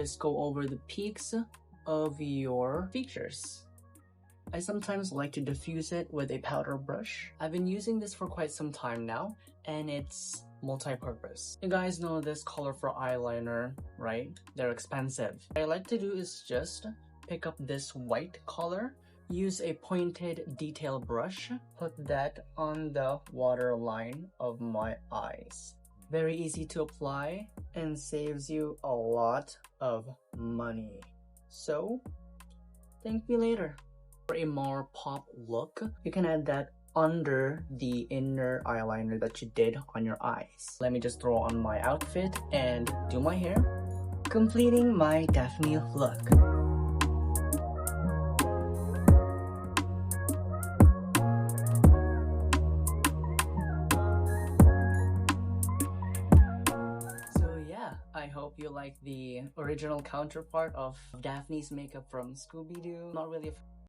Just go over the peaks of your features. I sometimes like to diffuse it with a powder brush. I've been using this for quite some time now, and it's multi-purpose. You guys know this color for eyeliner, right? They're expensive. What I like to do is just pick up this white color, use a pointed detail brush, put that on the waterline of my eyes. Very easy to apply and saves you a lot of money. So, thank me later. For a more pop look, you can add that under the inner eyeliner that you did on your eyes. Let me just throw on my outfit and do my hair, completing my Daphne look. I hope you like the original counterpart of Daphne's makeup from Scooby-Doo. Not really a